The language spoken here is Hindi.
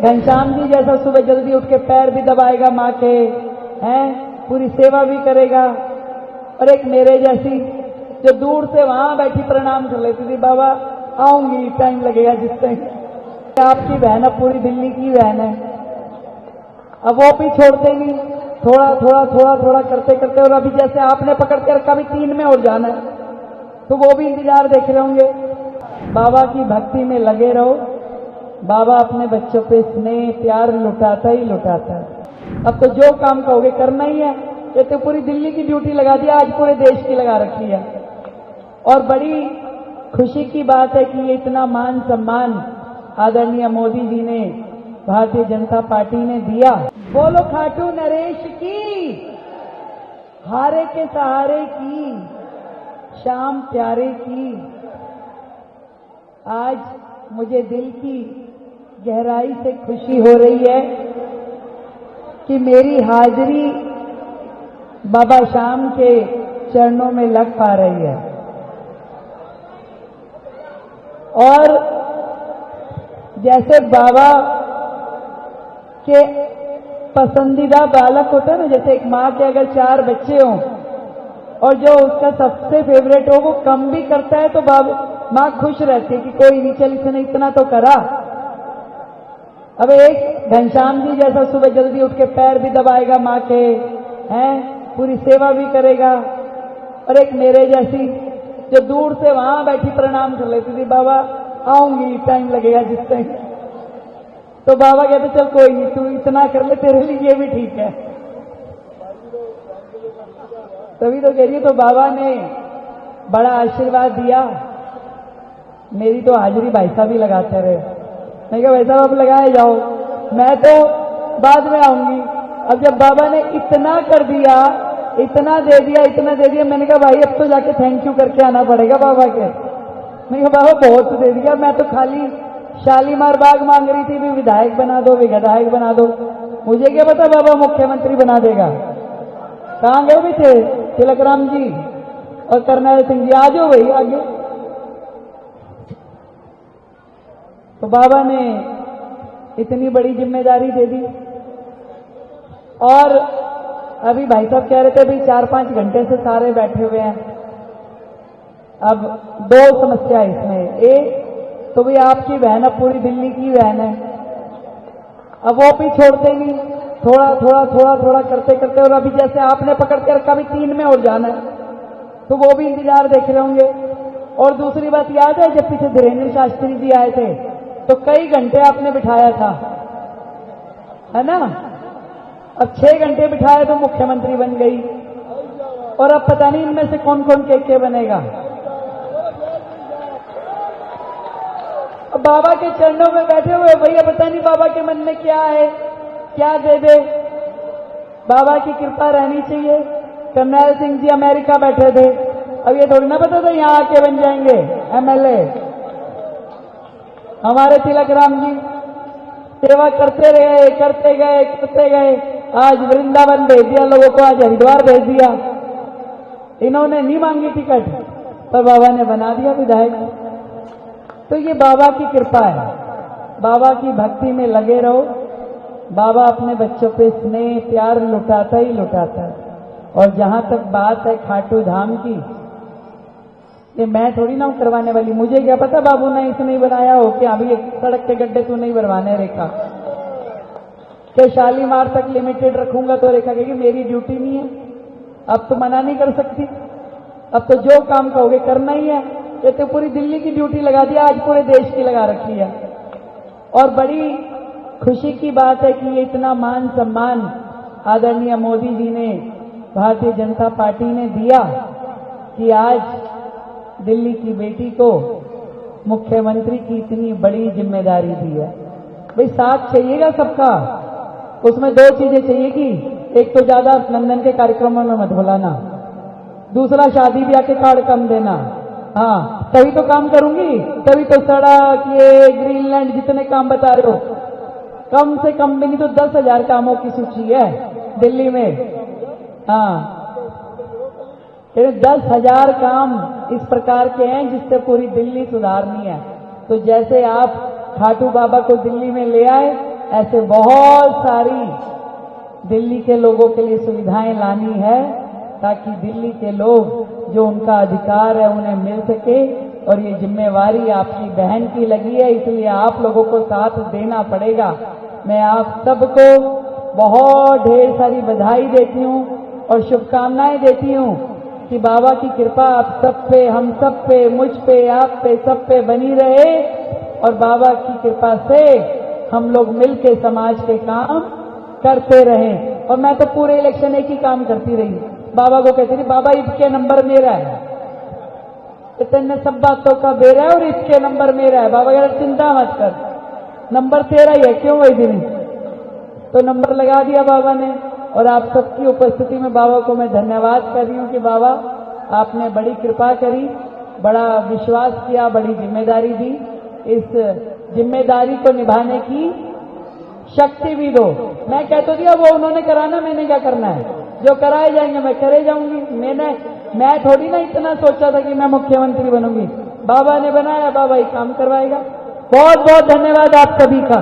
घनश्याम जी जैसा सुबह जल्दी उठ के पैर भी दबाएगा माँ के, हैं, पूरी सेवा भी करेगा। और एक मेरे जैसी जो दूर से वहां बैठी प्रणाम कर लेती थी, बाबा आऊंगी, टाइम लगेगा जिस टाइम। आपकी बहन अब पूरी दिल्ली की बहन है, अब वो भी छोड़ते नहीं, थोड़ा थोड़ा थोड़ा थोड़ा करते करते। और अभी जैसे आपने पकड़ के रखा, भी 3 में और जाना है, तो वो भी इंतजार देख रहे होंगे। बाबा की भक्ति में लगे रहो। बाबा अपने बच्चों पे स्नेह प्यार लुटाता ही लुटाता है। अब तो जो काम कहोगे करना ही है। ये तो पूरी दिल्ली की ड्यूटी लगा दी, आज पूरे देश की लगा रखी है। और बड़ी खुशी की बात है कि ये इतना मान सम्मान आदरणीय मोदी जी ने, भारतीय जनता पार्टी ने दिया। बोलो खाटू नरेश की, हारे के सहारे की, श्याम प्यारे की। आज मुझे दिल की गहराई से खुशी हो रही है कि मेरी हाजिरी बाबा श्याम के चरणों में लग पा रही है। और जैसे बाबा के पसंदीदा बालक होता है ना, जैसे एक माँ के अगर 4 बच्चे हों और जो उसका सबसे फेवरेट हो वो कम भी करता है तो माँ खुश रहती है कि कोई नहीं, चल इसने इतना तो करा। अब एक घनश्याम जी जैसा सुबह जल्दी उठ के पैर भी दबाएगा माँ के, हैं, पूरी सेवा भी करेगा। और एक मेरे जैसी जो दूर से वहां बैठी प्रणाम कर लेती थी, बाबा आऊंगी, टाइम लगेगा जिस टाइम। तो बाबा कहते चल कोई नहीं, तू इतना कर ले, तेरे लिए ये भी ठीक है। तभी तो कह रही है, तो बाबा ने बड़ा आशीर्वाद दिया। मेरी तो हाजिरी भाई साहब ही लगाते रहे। मैं कहा भाई साहब आप लगाए जाओ, मैं तो बाद में आऊंगी। अब जब बाबा ने इतना कर दिया, इतना दे दिया, इतना दे दिया, मैंने कहा भाई अब तो जाके थैंक यू करके आना पड़ेगा बाबा के। मैंने कहा बाबा बहुत दे दिया, मैं तो खाली शालीमार बाग मांग रही थी, भी विधायक बना दो, विधायक बना दो। मुझे क्या पता बाबा मुख्यमंत्री बना देगा। कहाँ गए भी थे तिलकराम जी और करनैल सिंह जी, आ जाओ भाई आगे। तो बाबा ने इतनी बड़ी जिम्मेदारी दे दी। और अभी भाई साहब कह रहे थे भाई 4-5 घंटे से सारे बैठे हुए हैं। अब 2 समस्या है इसमें। एक तो भाई आपकी बहन अब पूरी दिल्ली की बहन है, अब वो भी छोड़ते नहीं, थोड़ा थोड़ा थोड़ा थोड़ा करते करते। और अभी जैसे आपने पकड़ के रखा, भी 3 में और जाना है, तो वो भी इंतजार देख रहे होंगे। और दूसरी बात याद है, जब पीछे धीरेन्द्र शास्त्री जी आए थे तो कई घंटे आपने बिठाया था, है ना। अब 6 घंटे बिठाया तो मुख्यमंत्री बन गई। और अब पता नहीं इनमें से कौन कौन के बनेगा। अब बाबा के चरणों में बैठे हुए भैया, पता नहीं बाबा के मन में क्या है, क्या दे दे। बाबा की कृपा रहनी चाहिए। करनैल सिंह जी अमेरिका बैठे थे, अब ये थोड़ी ना पता था यहां आके बन जाएंगे MLA। हमारे तिलकराम जी सेवा करते रहे, करते गए करते गए, आज वृंदावन भेज दिया लोगों को, आज हरिद्वार भेज दिया। इन्होंने नहीं मांगी टिकट, पर बाबा ने बना दिया विधायक। तो ये बाबा की कृपा है। बाबा की भक्ति में लगे रहो। बाबा अपने बच्चों पे स्नेह प्यार लुटाता ही लुटाता है। और जहां तक बात है खाटू धाम की, ये मैं थोड़ी ना करवाने वाली। मुझे क्या पता बाबू ने इसे नहीं बनाया हो कि अभी एक सड़क के गड्ढे तो नहीं भरवाने रेखा कि शालीमार तक लिमिटेड रखूंगा, तो रेखा कहेगी मेरी ड्यूटी नहीं है। अब तो मना नहीं कर सकती। अब तो जो काम कहोगे करना ही है। ये तो पूरी दिल्ली की ड्यूटी लगा दी, आज पूरे देश की लगा रखी है। और बड़ी खुशी की बात है कि ये इतना मान सम्मान आदरणीय मोदी जी ने, भारतीय जनता पार्टी ने दिया कि आज दिल्ली की बेटी को मुख्यमंत्री की इतनी बड़ी जिम्मेदारी दी है। भाई साथ चाहिएगा सबका, उसमें 2 चीजें चाहिए कि एक तो ज्यादा लंदन के कार्यक्रमों में मत बुलाना, दूसरा शादी ब्याह के कार्ड कम देना। हाँ तभी तो काम करूंगी, तभी तो सड़क, ये ग्रीनलैंड जितने काम बता रहे हो, कम से कम भी नहीं तो 10,000 कामों की सूची है दिल्ली में। हाँ 10,000 काम इस प्रकार के हैं जिससे पूरी दिल्ली सुधारनी है। तो जैसे आप खाटू बाबा को दिल्ली में ले आए, ऐसे बहुत सारी दिल्ली के लोगों के लिए सुविधाएं लानी है, ताकि दिल्ली के लोग जो उनका अधिकार है उन्हें मिल सके। और ये जिम्मेवारी आपकी बहन की लगी है, इसलिए आप लोगों को साथ देना पड़ेगा। मैं आप सबको बहुत ढेर सारी बधाई देती हूँ और शुभकामनाएं देती हूँ कि बाबा की कृपा आप सब पे, हम सब पे, मुझ पे, आप पे, सब पे बनी रहे और बाबा की कृपा से हम लोग मिलके समाज के काम करते रहें। और मैं तो पूरे इलेक्शन एक ही काम करती रही, बाबा को कहती थी, बाबा इसके नंबर मेरा है, इतने सब बातों का बेरा है और इसके नंबर मेरा है। बाबा यार चिंता मत कर, नंबर तेरा ही है, क्यों वही दिन। तो नंबर लगा दिया बाबा ने। और आप सबकी उपस्थिति में बाबा को मैं धन्यवाद कर रही हूं कि बाबा आपने बड़ी कृपा करी, बड़ा विश्वास किया, बड़ी जिम्मेदारी दी। इस जिम्मेदारी को निभाने की शक्ति भी दो। मैं कहता दिया वो उन्होंने कराना, मैंने क्या करना है, जो कराए जाएंगे मैं करे जाऊंगी। मैं थोड़ी ना इतना सोचा था कि मैं मुख्यमंत्री बनूंगी, बाबा ने बनाया, बाबा ही काम करवाएगा। बहुत बहुत धन्यवाद आप सभी का।